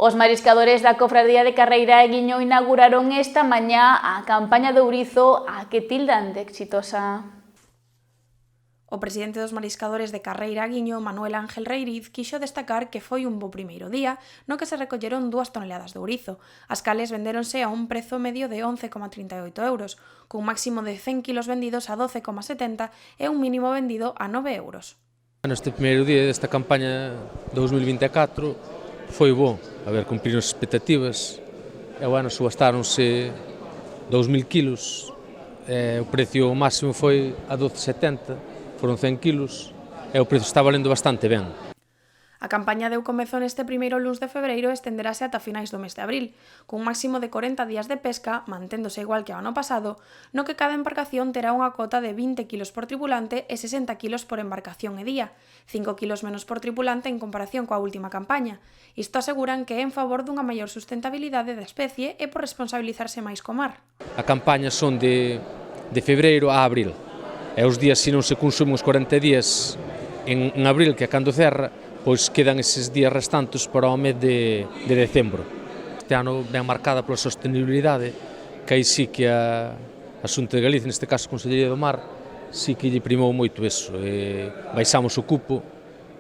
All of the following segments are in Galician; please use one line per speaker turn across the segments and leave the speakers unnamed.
Os mariscadores da Cofradía de Carreira e Guiño inauguraron esta mañá a campaña de ourizo a que tildan de exitosa.
O presidente dos mariscadores de Carreira e Guiño, Manuel Ángel Reiriz, quixo destacar que foi un bo primeiro día no que se recolleron 2 toneladas de ourizo, as cales vendéronse a un prezo medio de 11,38 euros, cun máximo de 100 kilos vendidos a 12,70 e un mínimo vendido a 9 euros.
Neste primeiro día desta campaña 2024 foi bo, a ver, cumpriron as expectativas e, bueno, subastáronse 2.000 kilos, o precio máximo foi a 12,70, foron 100 kilos e o precio está valendo bastante ben.
A campaña deu comezo neste primeiro luns de febreiro e estenderase ata finais do mes de abril, cun máximo de 40 días de pesca, manténdose igual que o ano pasado, no que cada embarcación terá unha cota de 20 kilos por tripulante e 60 kilos por embarcación e día, 5 kilos menos por tripulante en comparación coa última campaña. Isto aseguran que é en favor dunha maior sustentabilidade da especie e por responsabilizarse máis co mar.
A campaña son de febreiro a abril, e os días, se non se consumen os 40 días en abril, que é cando cerra, pois quedan eses días restantes para o mes de decembro. Este ano ben marcada pola sostenibilidade, que aí sí que a Xunta de Galicia, neste caso a Consellería do Mar, sí que lle primou moito iso. Baixamos o cupo,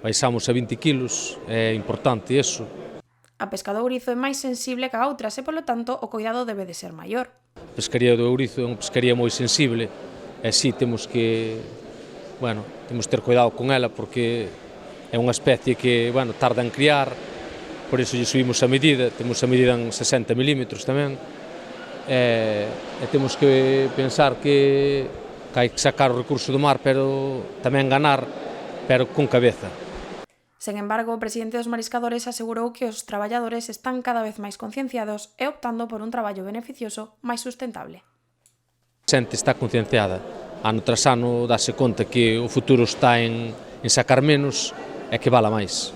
baixamos a 20 kilos, é importante iso.
A pesca do ourizo é máis sensible que a outras e, polo tanto, o cuidado debe de ser maior.
A pescaría do ourizo é unha pescaría moi sensible e sí temos que, bueno, temos que ter cuidado con ela porque é unha especie que, bueno, tarda en criar, por iso lle subimos a medida, temos a medida en 60 milímetros tamén, e temos que pensar que hai que sacar o recurso do mar, pero tamén ganar, pero con cabeza.
Sen embargo, o presidente dos mariscadores asegurou que os traballadores están cada vez máis concienciados e optando por un traballo beneficioso máis sustentable.
A xente está concienciada, ano tras ano dáse conta que o futuro está en sacar menos e que vala máis.